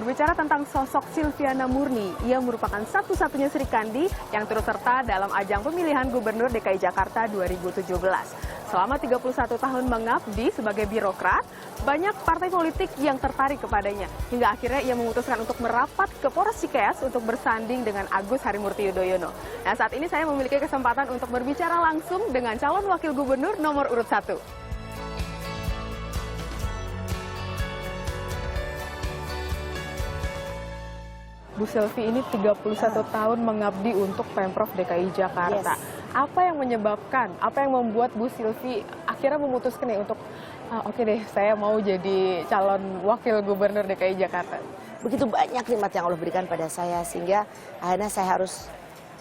Berbicara tentang sosok Silviana Murni, ia merupakan satu-satunya Sri Kandi yang turut serta dalam ajang pemilihan Gubernur DKI Jakarta 2017. Selama 31 tahun mengabdi sebagai birokrat, banyak partai politik yang tertarik kepadanya. Hingga akhirnya ia memutuskan untuk merapat ke Polres Cikeas untuk bersanding dengan Agus Harimurti Yudhoyono. Nah, saat ini saya memiliki kesempatan untuk berbicara langsung dengan calon wakil gubernur nomor urut 1. Bu Silvi, ini 31 tahun mengabdi untuk Pemprov DKI Jakarta. Yes. Apa yang menyebabkan, apa yang membuat Bu Silvi akhirnya memutuskan nih untuk oke deh, saya mau jadi calon wakil gubernur DKI Jakarta? Begitu banyak nikmat yang Allah berikan pada saya, sehingga akhirnya saya harus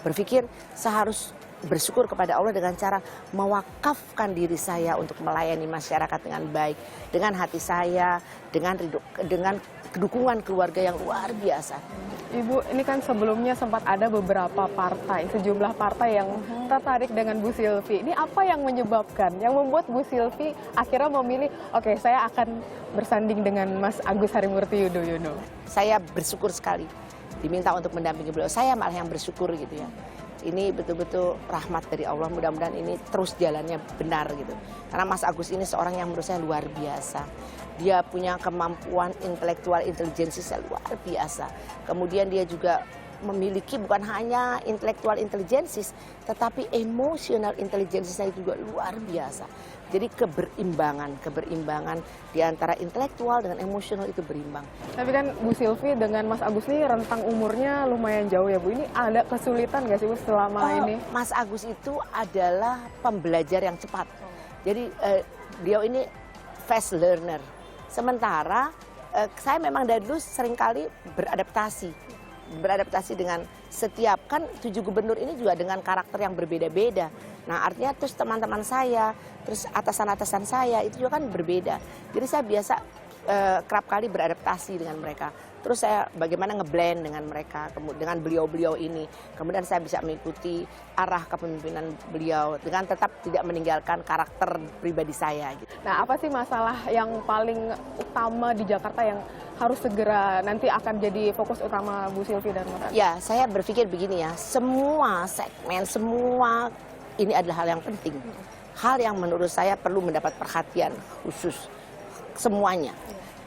berpikir, saya harus bersyukur kepada Allah dengan cara mewakafkan diri saya untuk melayani masyarakat dengan baik, dengan hati saya, dengan dukungan keluarga yang luar biasa. Ibu, ini kan sebelumnya sempat ada beberapa partai, sejumlah partai yang tertarik dengan Bu Silvi. Ini apa yang menyebabkan, yang membuat Bu Silvi akhirnya memilih, oke, saya akan bersanding dengan Mas Agus Harimurti Yudhoyono? Saya bersyukur sekali diminta untuk mendampingi beliau. Saya malah yang bersyukur gitu ya. Ini betul-betul rahmat dari Allah, mudah-mudahan ini terus jalannya benar gitu. Karena Mas Agus ini seorang yang menurut saya luar biasa. Dia punya kemampuan intelektual intelijensi luar biasa. Kemudian dia juga memiliki bukan hanya intelektual intelijensis, tetapi emosional intelijensinya juga luar biasa. Jadi keberimbangan di antara intelektual dengan emosional itu berimbang. Tapi kan Bu Silvi dengan Mas Agus ini rentang umurnya lumayan jauh ya Bu. Ini ada kesulitan nggak sih Bu selama ini? Mas Agus itu adalah pembelajar yang cepat. Jadi beliau ini fast learner. Sementara saya memang dari dulu seringkali beradaptasi dengan setiap, kan 7 gubernur ini juga dengan karakter yang berbeda-beda. Nah artinya terus teman-teman saya, terus atasan-atasan saya itu juga kan berbeda. Jadi saya biasa kerap kali beradaptasi dengan mereka. Terus saya bagaimana ngeblend dengan mereka, dengan beliau-beliau ini. Kemudian saya bisa mengikuti arah kepemimpinan beliau dengan tetap tidak meninggalkan karakter pribadi saya. Gitu. Nah, apa sih masalah yang paling utama di Jakarta yang harus segera nanti akan jadi fokus utama Bu Silvi dan Mas Agus? Ya, saya berpikir begini ya, semua segmen, semua ini adalah hal yang penting. Hal yang menurut saya perlu mendapat perhatian khusus semuanya.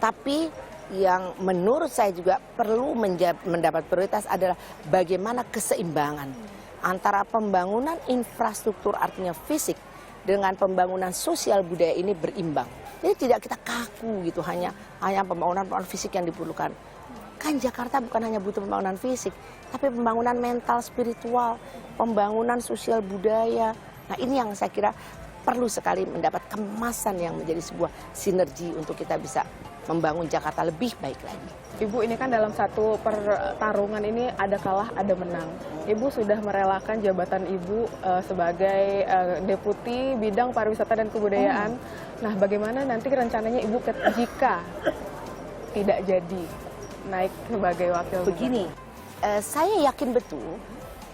Tapi yang menurut saya juga perlu mendapat prioritas adalah bagaimana keseimbangan antara pembangunan infrastruktur artinya fisik dengan pembangunan sosial budaya ini berimbang. Jadi tidak kita kaku gitu hanya pembangunan fisik yang diperlukan. Kan Jakarta bukan hanya butuh pembangunan fisik, tapi pembangunan mental, spiritual, pembangunan sosial budaya. Nah ini yang saya kira perlu sekali mendapat kemasan yang menjadi sebuah sinergi untuk kita bisa membangun Jakarta lebih baik lagi. Ibu, ini kan dalam satu pertarungan ini ada kalah, ada menang. Ibu sudah merelakan jabatan Ibu sebagai Deputi Bidang Pariwisata dan Kebudayaan. Nah, bagaimana nanti rencananya Ibu jika tidak jadi naik sebagai wakil? Begini, saya yakin betul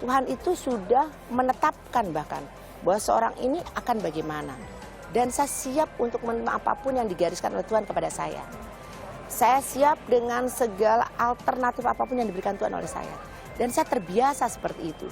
Tuhan itu sudah menetapkan bahkan bahwa seorang ini akan bagaimana. Dan saya siap untuk menerima apapun yang digariskan oleh Tuhan kepada saya. Saya siap dengan segala alternatif apapun yang diberikan Tuhan oleh saya. Dan saya terbiasa seperti itu.